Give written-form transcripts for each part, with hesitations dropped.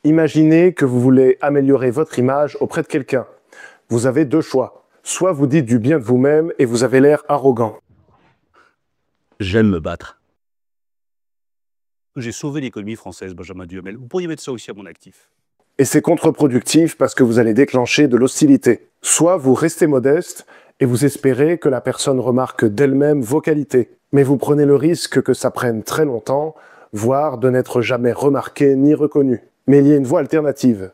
Imaginez que vous voulez améliorer votre image auprès de quelqu'un. Vous avez deux choix. Soit vous dites du bien de vous-même et vous avez l'air arrogant. J'aime me battre. J'ai sauvé l'économie française, Benjamin Duhamel. Vous pourriez mettre ça aussi à mon actif. Et c'est contre-productif parce que vous allez déclencher de l'hostilité. Soit vous restez modeste et vous espérez que la personne remarque d'elle-même vos qualités. Mais vous prenez le risque que ça prenne très longtemps, voire de n'être jamais remarqué ni reconnu. Mais il y a une voie alternative.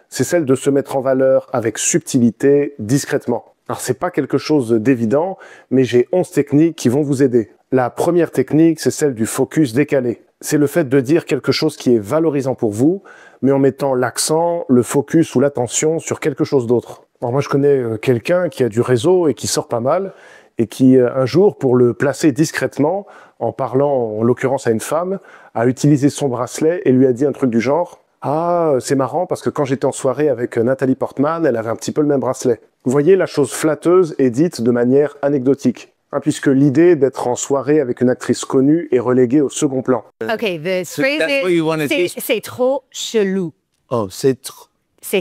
C'est celle de se mettre en valeur avec subtilité, discrètement. Alors c'est pas quelque chose d'évident, mais j'ai 11 techniques qui vont vous aider. La première technique, c'est celle du focus décalé. C'est le fait de dire quelque chose qui est valorisant pour vous, mais en mettant l'accent, le focus ou l'attention sur quelque chose d'autre. Alors moi je connais quelqu'un qui a du réseau et qui sort pas mal, et qui un jour, pour le placer discrètement, en parlant en l'occurrence à une femme, a utilisé son bracelet et lui a dit un truc du genre « Ah, c'est marrant parce que quand j'étais en soirée avec Nathalie Portman, elle avait un petit peu le même bracelet. » Vous voyez, la chose flatteuse est dite de manière anecdotique. Puisque l'idée d'être en soirée avec une actrice connue est reléguée au second plan. OK, the phrase is, c'est trop chelou. Oh, c'est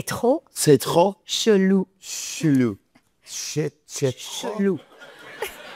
trop Chelou. chelou. Chelou.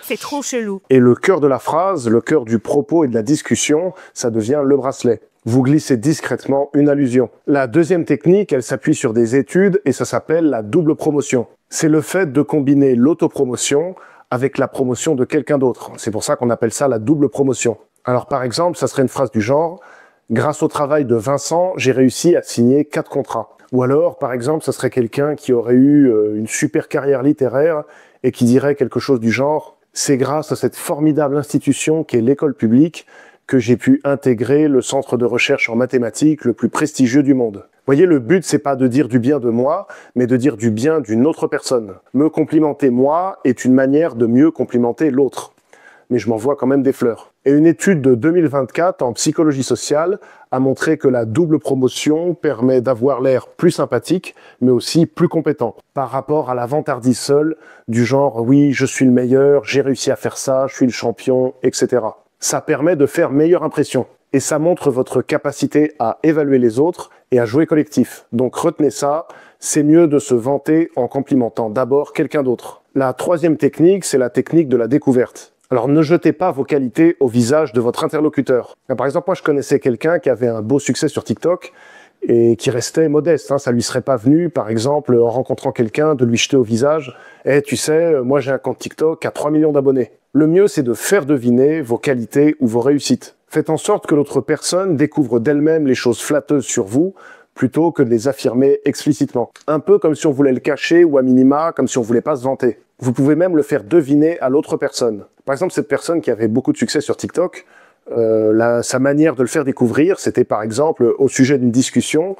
C'est trop chelou. Et le cœur de la phrase, le cœur du propos et de la discussion, ça devient le bracelet. Vous glissez discrètement une allusion. La deuxième technique, elle s'appuie sur des études et ça s'appelle la double promotion. C'est le fait de combiner l'autopromotion avec la promotion de quelqu'un d'autre. C'est pour ça qu'on appelle ça la double promotion. Alors par exemple, ça serait une phrase du genre « Grâce au travail de Vincent, j'ai réussi à signer 4 contrats ». Ou alors, par exemple, ça serait quelqu'un qui aurait eu une super carrière littéraire et qui dirait quelque chose du genre « C'est grâce à cette formidable institution qu'est l'école publique que j'ai pu intégrer le centre de recherche en mathématiques le plus prestigieux du monde. » Vous voyez, le but, c'est pas de dire du bien de moi, mais de dire du bien d'une autre personne. Me complimenter moi est une manière de mieux complimenter l'autre. Mais je m'envoie quand même des fleurs. Et une étude de 2024 en psychologie sociale a montré que la double promotion permet d'avoir l'air plus sympathique, mais aussi plus compétent, par rapport à la vantardise seule, du genre « oui, je suis le meilleur, j'ai réussi à faire ça, je suis le champion, etc. » Ça permet de faire meilleure impression. Et ça montre votre capacité à évaluer les autres et à jouer collectif. Donc retenez ça, c'est mieux de se vanter en complimentant d'abord quelqu'un d'autre. La troisième technique, c'est la technique de la découverte. Alors ne jetez pas vos qualités au visage de votre interlocuteur. Par exemple, moi je connaissais quelqu'un qui avait un beau succès sur TikTok et qui restait modeste. Ça lui serait pas venu, par exemple, en rencontrant quelqu'un, de lui jeter au visage « Eh, tu sais, moi j'ai un compte TikTok à 3 millions d'abonnés ». Le mieux, c'est de faire deviner vos qualités ou vos réussites. Faites en sorte que l'autre personne découvre d'elle-même les choses flatteuses sur vous, plutôt que de les affirmer explicitement. Un peu comme si on voulait le cacher, ou à minima, comme si on voulait pas se vanter. Vous pouvez même le faire deviner à l'autre personne. Par exemple, cette personne qui avait beaucoup de succès sur TikTok, sa manière de le faire découvrir, c'était par exemple au sujet d'une discussion,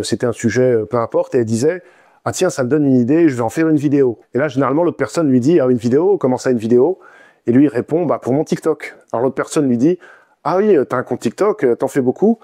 c'était un sujet peu importe, et elle disait « Ah tiens, ça me donne une idée, je vais en faire une vidéo ». Et là, généralement, l'autre personne lui dit « Ah, une vidéo? Comment ça, une vidéo ?» Et lui, il répond « Bah, pour mon TikTok ». Alors l'autre personne lui dit « Ah oui, t'as un compte TikTok, t'en fais beaucoup ?»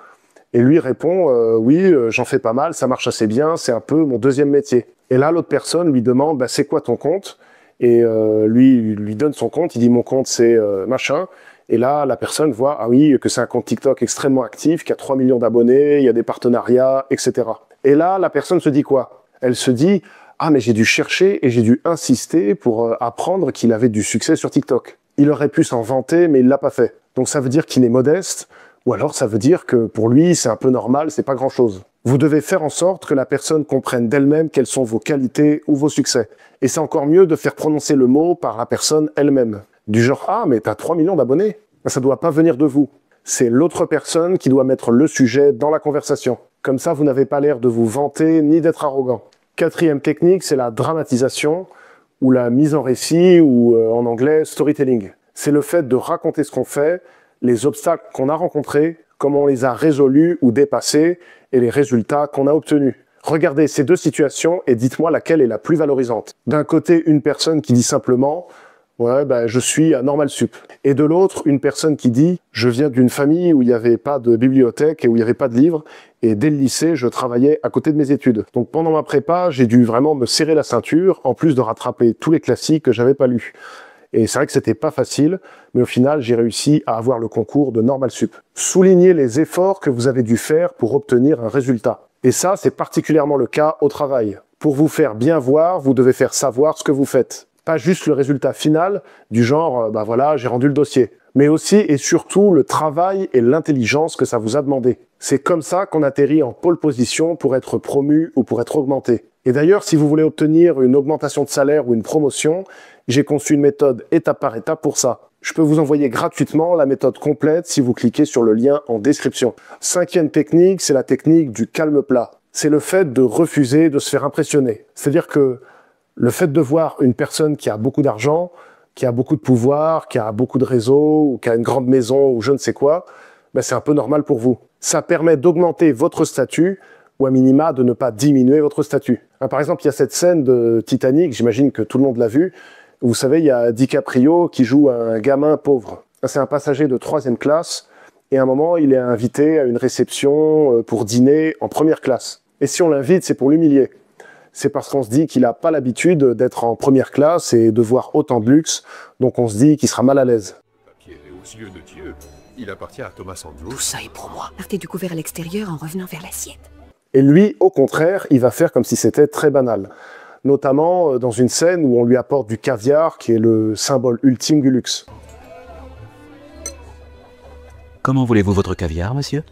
Et lui répond « Oui, j'en fais pas mal, ça marche assez bien, c'est un peu mon deuxième métier ». Et là, l'autre personne lui demande bah, « C'est quoi ton compte ?» Et lui donne son compte, il dit « Mon compte, c'est machin ». Et là, la personne voit, ah oui, que c'est un compte TikTok extrêmement actif, qui a 3 millions d'abonnés, il y a des partenariats, etc. Et là, la personne se dit quoi? Elle se dit, ah mais j'ai dû chercher et j'ai dû insister pour apprendre qu'il avait du succès sur TikTok. Il aurait pu s'en vanter, mais il l'a pas fait. Donc ça veut dire qu'il est modeste, ou alors ça veut dire que pour lui, c'est un peu normal, c'est pas grand-chose. Vous devez faire en sorte que la personne comprenne d'elle-même quelles sont vos qualités ou vos succès. Et c'est encore mieux de faire prononcer le mot par la personne elle-même. Du genre, ah, mais t'as 3 millions d'abonnés. Ça doit pas venir de vous. C'est l'autre personne qui doit mettre le sujet dans la conversation. Comme ça, vous n'avez pas l'air de vous vanter ni d'être arrogant. Quatrième technique, c'est la dramatisation ou la mise en récit ou en anglais, storytelling. C'est le fait de raconter ce qu'on fait, les obstacles qu'on a rencontrés, comment on les a résolus ou dépassés et les résultats qu'on a obtenus. Regardez ces deux situations et dites-moi laquelle est la plus valorisante. D'un côté, une personne qui dit simplement « Ouais, ben, je suis à Normal Sup ». Et de l'autre, une personne qui dit « Je viens d'une famille où il n'y avait pas de bibliothèque et où il n'y avait pas de livres, et dès le lycée, je travaillais à côté de mes études. Donc pendant ma prépa, j'ai dû vraiment me serrer la ceinture, en plus de rattraper tous les classiques que j'avais pas lus. Et c'est vrai que c'était pas facile, mais au final, j'ai réussi à avoir le concours de Normal Sup. Soulignez les efforts que vous avez dû faire pour obtenir un résultat. Et ça, c'est particulièrement le cas au travail. Pour vous faire bien voir, vous devez faire savoir ce que vous faites. Pas juste le résultat final, du genre, bah voilà, j'ai rendu le dossier. Mais aussi et surtout le travail et l'intelligence que ça vous a demandé. C'est comme ça qu'on atterrit en pole position pour être promu ou pour être augmenté. Et d'ailleurs, si vous voulez obtenir une augmentation de salaire ou une promotion, j'ai conçu une méthode étape par étape pour ça. Je peux vous envoyer gratuitement la méthode complète si vous cliquez sur le lien en description. 5e technique, c'est la technique du calme plat. C'est le fait de refuser de se faire impressionner. C'est-à-dire que le fait de voir une personne qui a beaucoup d'argent, qui a beaucoup de pouvoir, qui a beaucoup de réseaux, ou qui a une grande maison, ou je ne sais quoi, ben c'est un peu normal pour vous. Ça permet d'augmenter votre statut, ou à minima de ne pas diminuer votre statut. Par exemple, il y a cette scène de Titanic, j'imagine que tout le monde l'a vu. Vous savez, il y a DiCaprio qui joue un gamin pauvre. C'est un passager de 3e classe, et à un moment, il est invité à une réception pour dîner en 1re classe. Et si on l'invite, c'est pour l'humilier. C'est parce qu'on se dit qu'il n'a pas l'habitude d'être en 1re classe et de voir autant de luxe, donc on se dit qu'il sera mal à l'aise. Qui est aux yeux de Dieu, il appartient à Thomas Andrews. Tout ça est pour moi. Partez du couvert à l'extérieur en revenant vers l'assiette. Et lui, au contraire, il va faire comme si c'était très banal. Notamment dans une scène où on lui apporte du caviar, qui est le symbole ultime du luxe. Comment voulez-vous votre caviar, monsieur?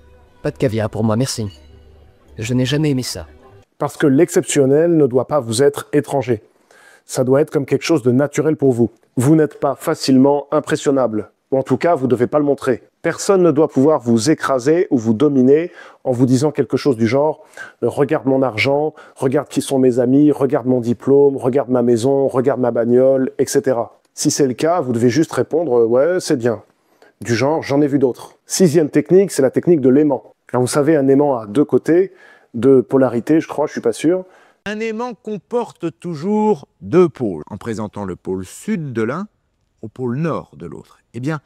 Pas de caviar pour moi, merci. Je n'ai jamais aimé ça. Parce que l'exceptionnel ne doit pas vous être étranger. Ça doit être comme quelque chose de naturel pour vous. Vous n'êtes pas facilement impressionnable. Ou en tout cas, vous ne devez pas le montrer. Personne ne doit pouvoir vous écraser ou vous dominer en vous disant quelque chose du genre « Regarde mon argent, regarde qui sont mes amis, regarde mon diplôme, regarde ma maison, regarde ma bagnole, etc. » Si c'est le cas, vous devez juste répondre « Ouais, c'est bien ». Du genre « J'en ai vu d'autres ». 6e technique, c'est la technique de l'aimant. Vous savez, un aimant a 2 côtés, 2 polarités, je crois, je suis pas sûr. Un aimant comporte toujours 2 pôles, en présentant le pôle sud de l'un au pôle nord de l'autre. Eh bien,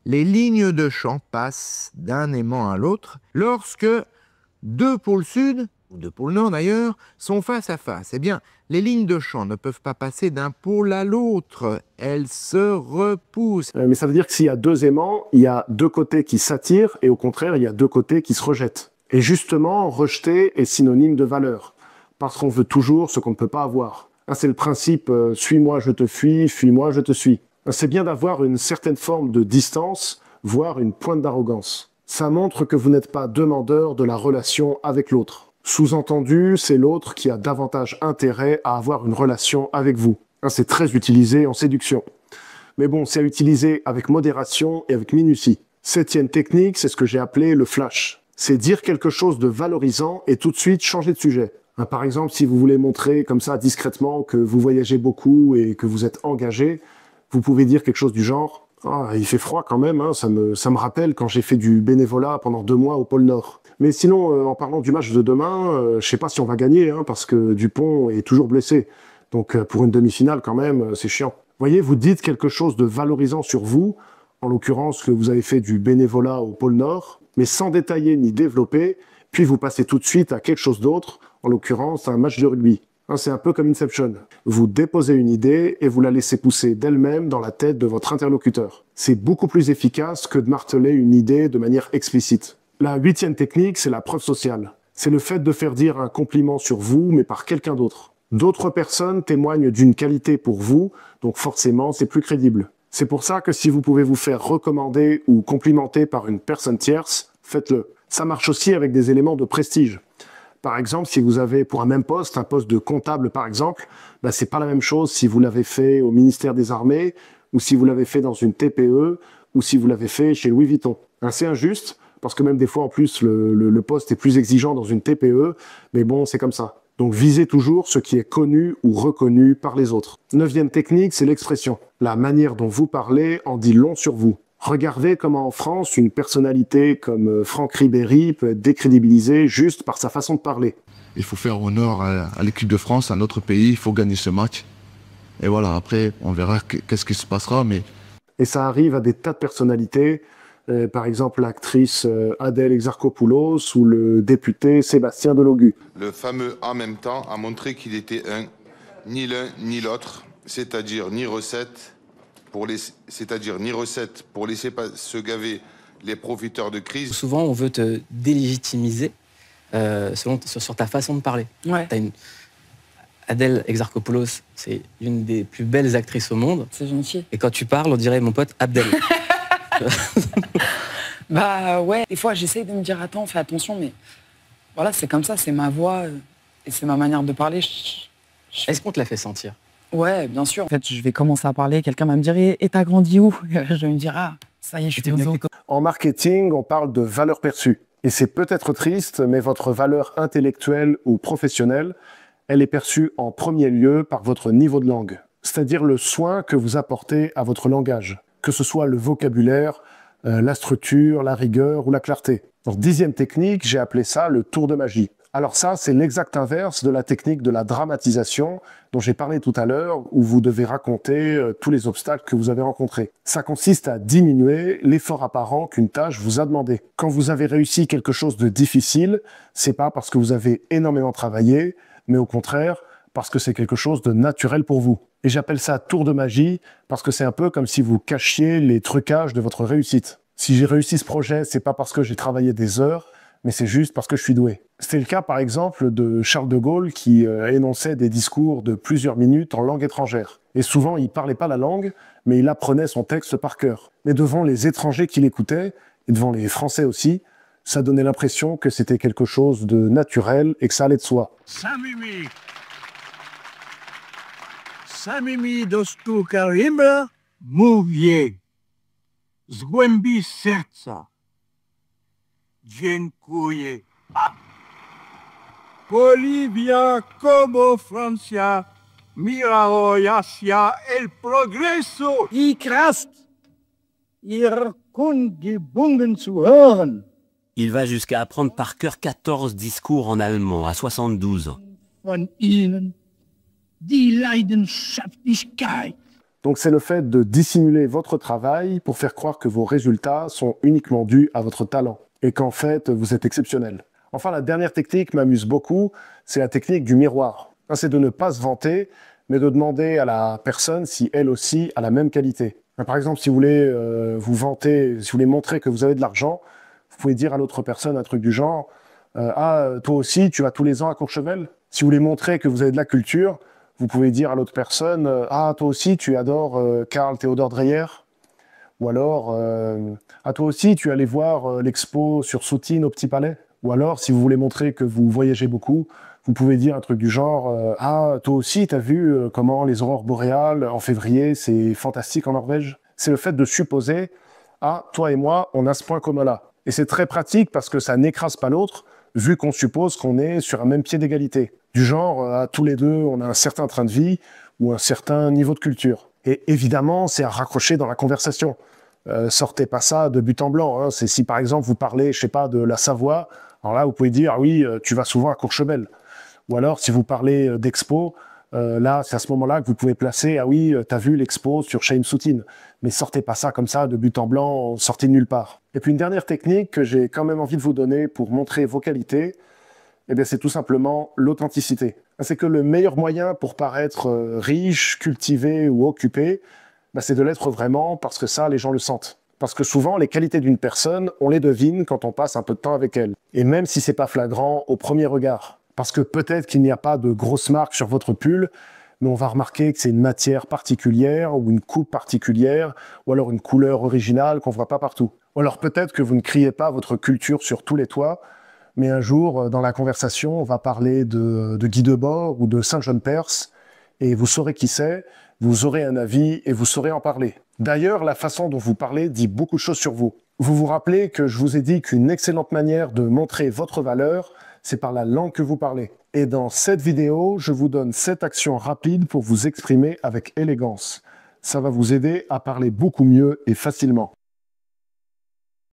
les lignes de champ passent d'un aimant à l'autre lorsque 2 pôles sud, ou 2 pôles nord d'ailleurs, sont face à face. Eh bien, les lignes de champ ne peuvent pas passer d'un pôle à l'autre, elles se repoussent. Mais ça veut dire que s'il y a 2 aimants, il y a 2 côtés qui s'attirent et au contraire, il y a 2 côtés qui se rejettent. Et justement, rejeter est synonyme de valeur, parce qu'on veut toujours ce qu'on ne peut pas avoir. C'est le principe « suis-moi, je te fuis, fuis-moi, je te suis ». C'est bien d'avoir une certaine forme de distance, voire une pointe d'arrogance. Ça montre que vous n'êtes pas demandeur de la relation avec l'autre. Sous-entendu, c'est l'autre qui a davantage intérêt à avoir une relation avec vous. C'est très utilisé en séduction. Mais bon, c'est à utiliser avec modération et avec minutie. 7e technique, c'est ce que j'ai appelé le flash. C'est dire quelque chose de valorisant et tout de suite changer de sujet. Par exemple, si vous voulez montrer comme ça discrètement que vous voyagez beaucoup et que vous êtes engagé, vous pouvez dire quelque chose du genre « Ah, il fait froid quand même, hein, ça me rappelle quand j'ai fait du bénévolat pendant 2 mois au pôle Nord. » Mais sinon, en parlant du match de demain, je sais pas si on va gagner, hein, parce que Dupont est toujours blessé. Donc pour une demi-finale quand même, c'est chiant. Vous voyez, vous dites quelque chose de valorisant sur vous, en l'occurrence que vous avez fait du bénévolat au pôle Nord, mais sans détailler ni développer, puis vous passez tout de suite à quelque chose d'autre, en l'occurrence un match de rugby. C'est un peu comme Inception. Vous déposez une idée et vous la laissez pousser d'elle-même dans la tête de votre interlocuteur. C'est beaucoup plus efficace que de marteler une idée de manière explicite. La 8e technique, c'est la preuve sociale. C'est le fait de faire dire un compliment sur vous, mais par quelqu'un d'autre. D'autres personnes témoignent d'une qualité pour vous, donc forcément, c'est plus crédible. C'est pour ça que si vous pouvez vous faire recommander ou complimenter par une personne tierce, faites-le. Ça marche aussi avec des éléments de prestige. Par exemple, si vous avez pour un même poste, un poste de comptable par exemple, c'est pas la même chose si vous l'avez fait au ministère des Armées, ou si vous l'avez fait dans une TPE, ou si vous l'avez fait chez Louis Vuitton. C'est injuste, parce que même des fois en plus le poste est plus exigeant dans une TPE, mais bon, c'est comme ça. Donc visez toujours ce qui est connu ou reconnu par les autres. 9e technique, c'est l'expression. La manière dont vous parlez en dit long sur vous. Regardez comment en France, une personnalité comme Franck Ribéry peut être décrédibilisée juste par sa façon de parler. Il faut faire honneur à l'équipe de France, à notre pays, il faut gagner ce match. Et voilà, après, on verra qu'est-ce qui se passera. Mais... Et ça arrive à des tas de personnalités, par exemple l'actrice Adèle Exarchopoulos ou le député Sébastien Delogu. Le fameux « en même temps » a montré qu'il était ni l'un ni l'autre, c'est-à-dire ni recette pour laisser se gaver les profiteurs de crise. Souvent, on veut te délégitimiser sur ta façon de parler. Ouais. Adèle Exarchopoulos, c'est une des plus belles actrices au monde. C'est gentil. Et quand tu parles, on dirait mon pote Abdel. Bah ouais, des fois j'essaye de me dire attends, fais attention, mais voilà, c'est comme ça, c'est ma voix et c'est ma manière de parler. Est-ce qu'on te l'a fait sentir? Ouais, bien sûr. En fait, je vais commencer à parler, quelqu'un va me dire et t'as grandi où? Je vais me dire ah, ça y est, je suis bien. En marketing, on parle de valeur perçue. Et c'est peut-être triste, mais votre valeur intellectuelle ou professionnelle, elle est perçue en premier lieu par votre niveau de langue, c'est-à-dire le soin que vous apportez à votre langage, que ce soit le vocabulaire, la structure, la rigueur ou la clarté. Donc, 10e technique, j'ai appelé ça le tour de magie. Alors ça, c'est l'exact inverse de la technique de la dramatisation dont j'ai parlé tout à l'heure, où vous devez raconter tous les obstacles que vous avez rencontrés. Ça consiste à diminuer l'effort apparent qu'une tâche vous a demandé. Quand vous avez réussi quelque chose de difficile, c'est pas parce que vous avez énormément travaillé, mais au contraire, parce que c'est quelque chose de naturel pour vous. Et j'appelle ça tour de magie, parce que c'est un peu comme si vous cachiez les trucages de votre réussite. Si j'ai réussi ce projet, c'est pas parce que j'ai travaillé des heures, mais c'est juste parce que je suis doué. C'était le cas, par exemple, de Charles de Gaulle, qui énonçait des discours de plusieurs minutes en langue étrangère. Et souvent, il parlait pas la langue, mais il apprenait son texte par cœur. Mais devant les étrangers qui l'écoutaient, et devant les Français aussi, ça donnait l'impression que c'était quelque chose de naturel et que ça allait de soi. Samimi. Samimi dostu karimla mówię. Z głębi serca. Dziękuję. Bolivia como Francia. Mira hoy hacia el progreso. Die Kraft ihrer Kundgebungen zu hören. Il va jusqu'à apprendre par cœur 14 discours en allemand à 72 ans. Von Ihnen die Leidenschaftlichkeit. Donc c'est le fait de dissimuler votre travail pour faire croire que vos résultats sont uniquement dus à votre talent et qu'en fait vous êtes exceptionnel. Enfin, la dernière technique m'amuse beaucoup, c'est la technique du miroir. C'est de ne pas se vanter, mais de demander à la personne si elle aussi a la même qualité. Par exemple, si vous voulez vous vanter, si vous voulez montrer que vous avez de l'argent, vous pouvez dire à l'autre personne un truc du genre « Ah, toi aussi, tu vas tous les ans à Courchevel ?» Si vous voulez montrer que vous avez de la culture, vous pouvez dire à l'autre personne « Ah, toi aussi, tu adores Karl Theodor Dreyer ?» Ou alors « Ah, toi aussi, tu allais voir l'expo sur Soutine au Petit Palais ?» Ou alors, si vous voulez montrer que vous voyagez beaucoup, vous pouvez dire un truc du genre « Ah, toi aussi, t'as vu comment les aurores boréales en février, c'est fantastique en Norvège ?» C'est le fait de supposer « Ah, toi et moi, on a ce point commun-là. » Et c'est très pratique parce que ça n'écrase pas l'autre, vu qu'on suppose qu'on est sur un même pied d'égalité. Du genre, tous les deux, on a un certain train de vie ou un certain niveau de culture. Et évidemment, c'est à raccrocher dans la conversation. Sortez pas ça de but en blanc. Hein. C'est si par exemple vous parlez, je sais pas, de la Savoie, alors là vous pouvez dire oui, tu vas souvent à Courchevel. Ou alors si vous parlez d'expo, là c'est à ce moment-là que vous pouvez placer ah oui, t'as vu l'expo sur Chaim Soutine. Mais sortez pas ça comme ça de but en blanc, sortez de nulle part. Et puis une dernière technique que j'ai quand même envie de vous donner pour montrer vos qualités, eh bien c'est tout simplement l'authenticité. C'est que le meilleur moyen pour paraître riche, cultivé ou occupé, c'est de l'être vraiment parce que ça, les gens le sentent. Parce que souvent, les qualités d'une personne, on les devine quand on passe un peu de temps avec elle. Et même si c'est pas flagrant au premier regard. Parce que peut-être qu'il n'y a pas de grosse marque sur votre pull, mais on va remarquer que c'est une matière particulière ou une coupe particulière ou alors une couleur originale qu'on voit pas partout. Ou alors peut-être que vous ne criez pas votre culture sur tous les toits, mais un jour, dans la conversation, on va parler de Guy Debord ou de Saint-Jean-Perse et vous saurez qui c'est, vous aurez un avis et vous saurez en parler. D'ailleurs, la façon dont vous parlez dit beaucoup de choses sur vous. Vous vous rappelez que je vous ai dit qu'une excellente manière de montrer votre valeur, c'est par la langue que vous parlez. Et dans cette vidéo, je vous donne 7 actions rapides pour vous exprimer avec élégance. Ça va vous aider à parler beaucoup mieux et facilement.